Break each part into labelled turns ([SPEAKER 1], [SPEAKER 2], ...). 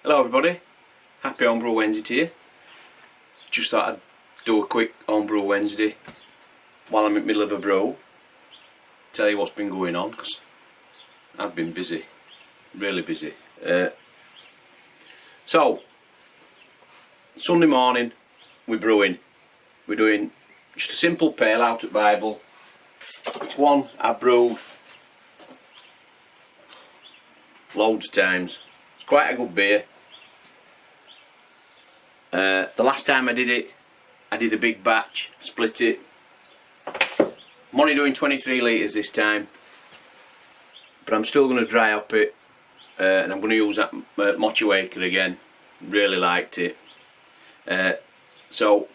[SPEAKER 1] Hello everybody, happy Homebrew Wednesday to you. Just thought I'd do a quick Homebrew Wednesday while I'm in the middle of a brew. Tell you what's been going on, because I've been busy, really busy. So, Sunday morning we're brewing. We're doing just a simple pale out at Bible. It's one I've brewed loads of times. It's quite a good beer. The last time I did it, I did a big batch, split it. I'm only doing 23 litres this time, but I'm still going to dry up it, and I'm going to use that Mochi Waker again. Really liked it. So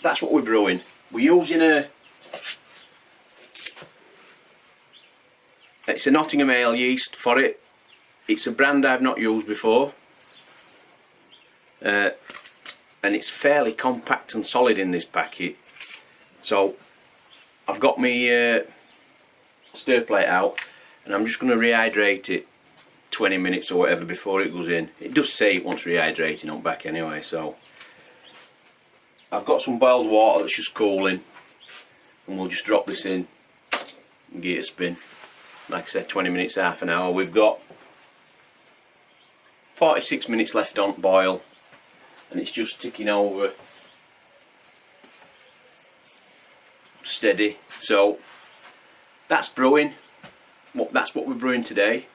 [SPEAKER 1] that's what we're brewing. We're using it's a Nottingham Ale yeast for it. It's a brand I've not used before, and it's fairly compact and solid in this packet. So I've got my stir plate out, and I'm just going to rehydrate it 20 minutes or whatever before it goes in. It does say it wants rehydrating on back anyway, so I've got some boiled water that's just cooling, and we'll just drop this in and give it a spin. Like I said, 20 minutes, half an hour. We've got 46 minutes left on boil, and it's just ticking over steady. So that's brewing. That's what we're brewing today.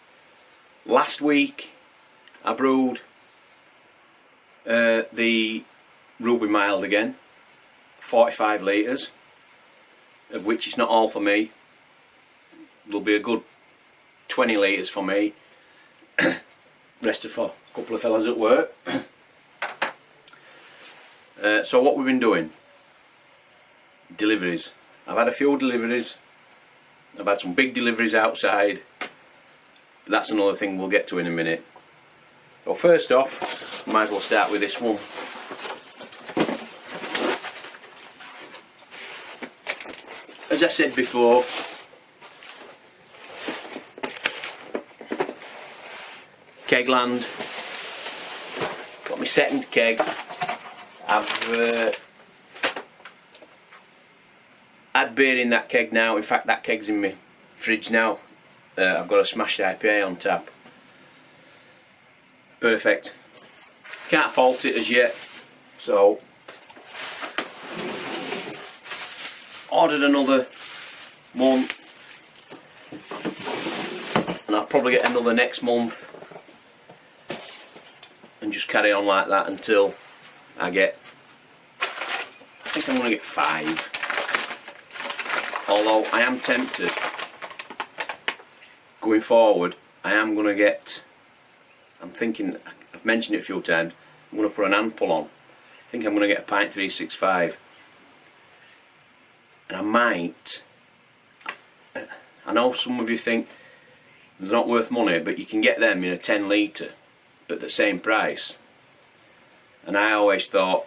[SPEAKER 1] Last week I brewed the Ruby Mild again, 45 litres, of which it's not all for me. There'll be a good 20 litres for me. Rest are for a couple of fellas at work. So what we've been doing, deliveries. I've had a few deliveries. I've had some big deliveries outside, but that's another thing we'll get to in a minute. So first off, might as well start with this one. As I said before, Kegland, got my second keg. I've had beer in that keg now. In fact, that keg's in my fridge now. I've got a smashed IPA on tap. Perfect. Can't fault it as yet. So ordered another one, and I'll probably get another next month, and just carry on like that until I get, I think I'm going to get 5. Although I am tempted, going forward, I am going to get, I'm thinking, I've mentioned it a few times, I'm going to put an ampoule on. I think I'm going to get a pint 365. And I might, I know some of you think they're not worth money, but you can get them in a 10 litre at the same price. And I always thought,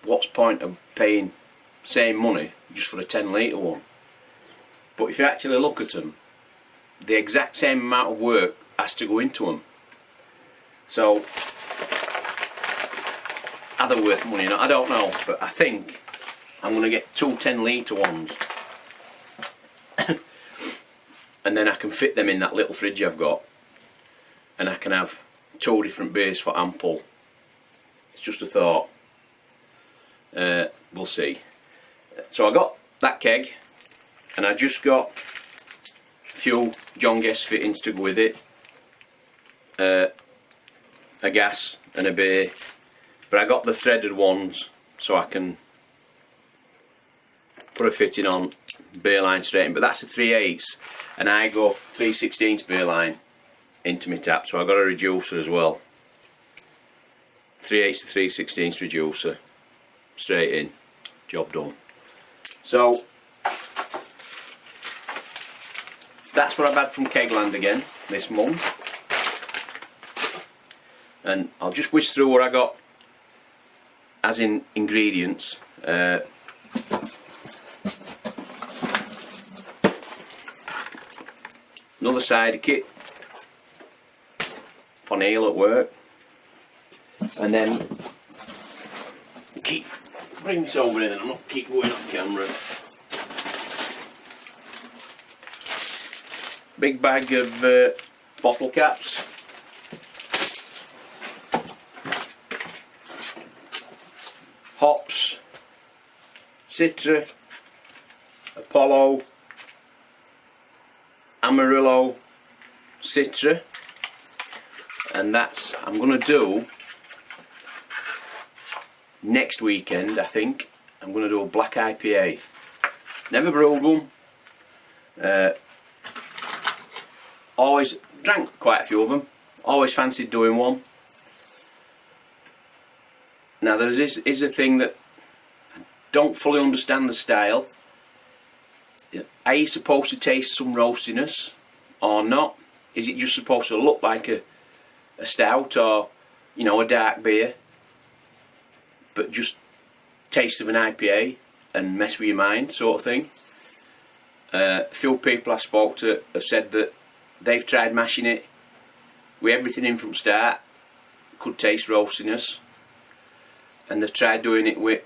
[SPEAKER 1] what's the point of paying same money just for a 10 litre one? But if you actually look at them, the exact same amount of work has to go into them. So are they worth money? I don't know, but I think I'm going to get 2 10 litre ones, and then I can fit them in that little fridge I've got, and I can have 2 different beers for ampoule. It's just a thought. We'll see. So I got that keg, and I just got a few John Guest fittings to go with it, a gas and a beer, but I got the threaded ones so I can put a fitting on, beer line straight in. But that's a 3/8, and I go 3/16 beer line into my tap, so I got a reducer as well. 3/8 to 3/16 reducer, straight in, job done. So that's what I've had from Kegland again this month, and I'll just whiz through what I got as in ingredients. Another cider kit for Neil at work. and then bring this over in, and I'm not keep going off camera. Big bag of bottle caps. Hops, Citra, Apollo, Amarillo, Citra, and that's, I'm going to do next weekend, I think, I'm going to do a black IPA. Never brewed one, always drank quite a few of them, always fancied doing one. Now there is a thing that I don't fully understand the style. Are you supposed to taste some roastiness or not? Is it just supposed to look like a stout or, you know, a dark beer, but just taste of an IPA and mess with your mind, sort of thing? A few people I've spoke to have said that they've tried mashing it with everything in from start, could taste roastiness. And they've tried doing it with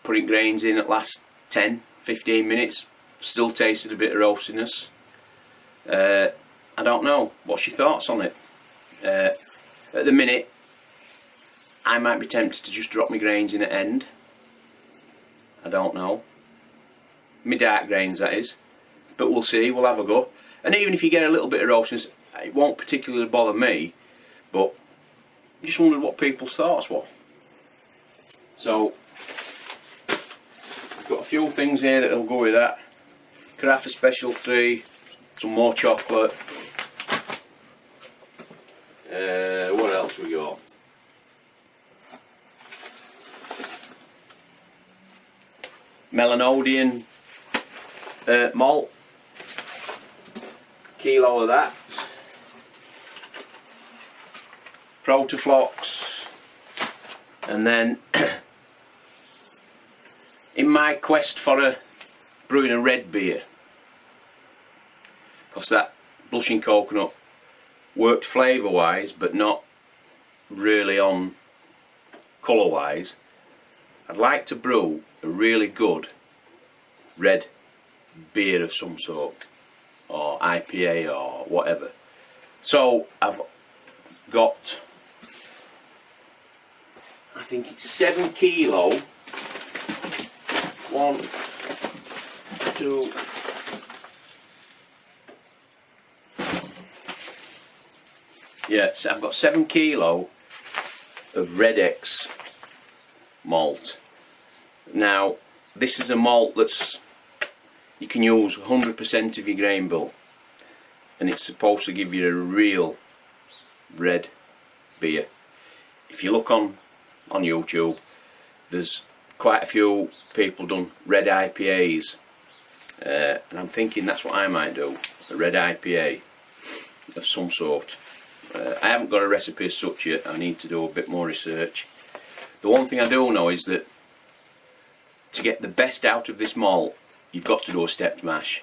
[SPEAKER 1] putting grains in at last 10-15 minutes, still tasted a bit of roastiness. I don't know, what's your thoughts on it? At the minute I might be tempted to just drop my grains in at end. I don't know, my dark grains that is, but we'll see, we'll have a go. And even if you get a little bit of roastiness, it won't particularly bother me, but I just wondered what people's thoughts were. So, I've got a few things here that'll go with that. Carafa Special 3, some more chocolate. What else we got? Melanodian malt. Kilo of that. Protaflox. And then in my quest for brewing a red beer, because that blushing coconut worked flavour wise but not really on colour wise, I'd like to brew a really good red beer of some sort, or IPA or whatever. So I've got, I think it's 7 kilo. 1, 2, yes, I've got 7 kilo of Red X malt. Now this is a malt that's, you can use 100% of your grain bill, and it's supposed to give you a real red beer. If you look on YouTube, there's quite a few people done red IPAs, and I'm thinking that's what I might do, a red IPA of some sort. I haven't got a recipe as such yet, I need to do a bit more research. The one thing I do know is that to get the best out of this malt, you've got to do a stepped mash,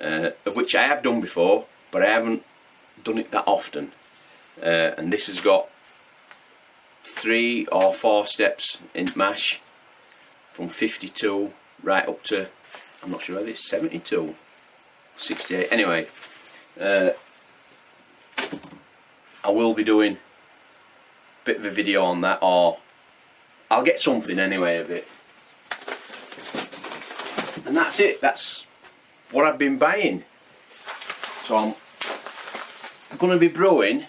[SPEAKER 1] of which I have done before, but I haven't done it that often. And this has got 3 or 4 steps in mash, from 52 right up to, I'm not sure whether it's 72, 68. Anyway, I will be doing a bit of a video on that, or I'll get something anyway of it. And that's it, that's what I've been buying. So I'm going to be brewing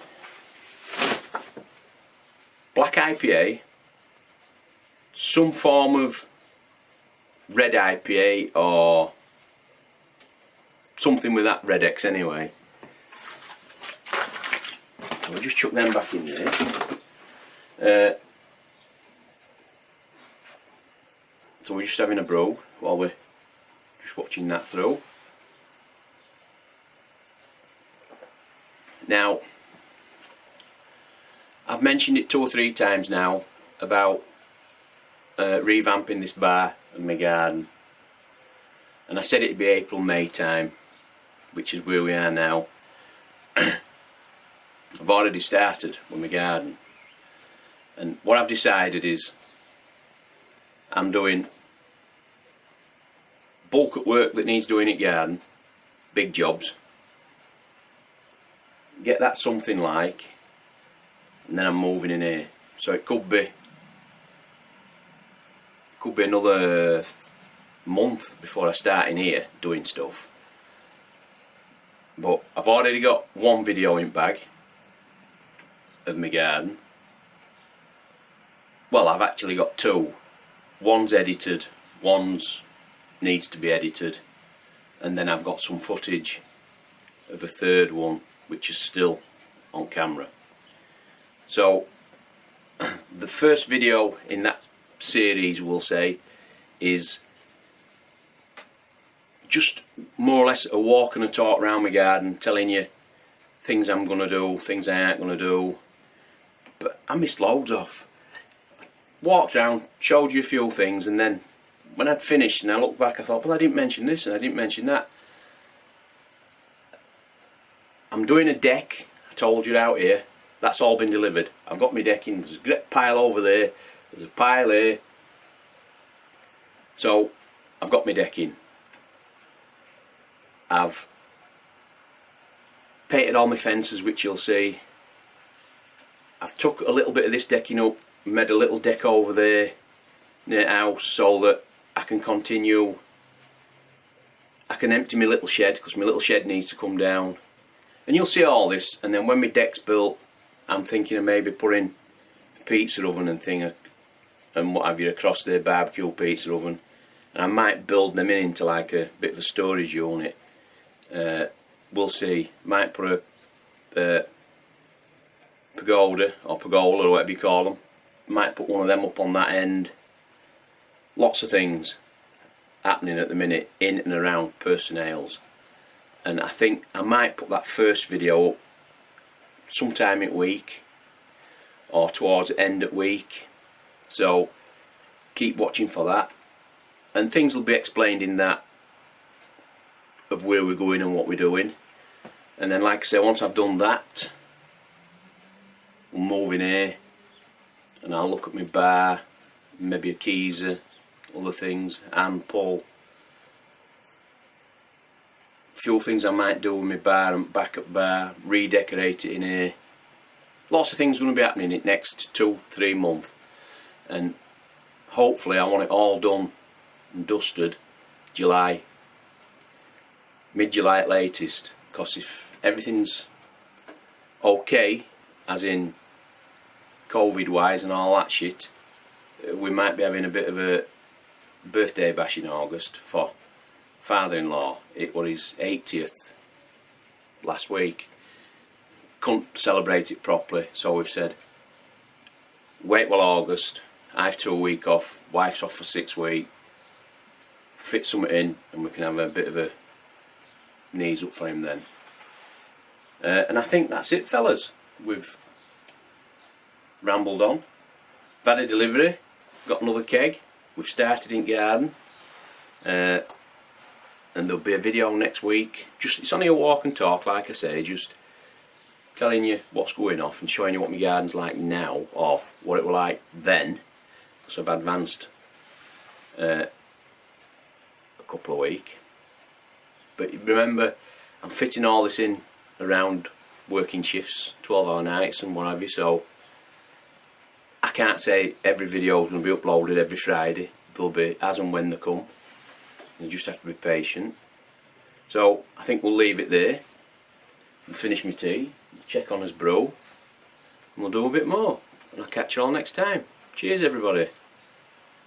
[SPEAKER 1] black IPA, some form of red IPA or something with that Red X anyway. So we'll just chuck them back in there. So we're just having a brew while we're just watching that through. Now, I've mentioned it 2 or 3 times now about revamping this bar and my garden, and I said it'd be April, May time, which is where we are now. I've already started with my garden. And what I've decided is I'm doing bulk at work that needs doing at garden, big jobs, get that something like, and then I'm moving in here. So it could be another month before I start in here doing stuff. But I've already got one video in bag of my garden. Well, I've actually got two. One's edited, one's needs to be edited, and then I've got some footage of a third one which is still on camera. So the first video in that series, we'll say, is just more or less a walk and a talk around my garden, telling you things I'm going to do, things I ain't going to do. But I missed loads off. Walked around, showed you a few things, and then when I'd finished and I looked back, I thought, well, I didn't mention this and I didn't mention that. I'm doing a deck, I told you, out here. That's all been delivered. I've got my decking. There's a great pile over there. There's a pile here. So I've got my decking. I've painted all my fences, which you'll see. I've took a little bit of this decking up, made a little deck over there near the house so that I can continue. I can empty my little shed, because my little shed needs to come down. And you'll see all this, and then when my deck's built, I'm thinking of maybe putting a pizza oven and thing and what have you across there, barbecue pizza oven. And I might build them into like a bit of a storage unit. We'll see. Might put a pagoda or pergola or whatever you call them. Might put one of them up on that end. Lots of things happening at the minute in and around Purston Ales. And I think I might put that first video up sometime in week or towards the end of week. So keep watching for that. And things will be explained in that of where we're going and what we're doing. And then, like I say, once I've done that, we'll move in here and I'll look at my bar, maybe a keezer, other things, and pull. A few things I might do with my bar and backup bar, redecorate it in here. Lots of things are going to be happening in the next 2-3 months. And hopefully I want it all done and dusted July, mid-July at latest, because if everything's okay, as in COVID wise and all that shit, we might be having a bit of a birthday bash in August for father-in-law. It was his 80th last week. Couldn't celebrate it properly, so we've said wait till August. I have 2 weeks off, wife's off for 6 weeks, fit something in and we can have a bit of a knees up for him then. And I think that's it, fellas. We've rambled on. I've had a delivery, got another keg, we've started in garden, and there'll be a video next week. Just, it's only a walk and talk, like I say, just telling you what's going off and showing you what my garden's like now, or what it was like then, because I've advanced a couple of weeks. But remember, I'm fitting all this in around working shifts, 12-hour nights and what have you, so I can't say every video is going to be uploaded every Friday. They'll be as and when they come. You just have to be patient. So I think we'll leave it there and finish my tea, check on his brew, and we'll do a bit more. And I'll catch you all next time. Cheers, everybody.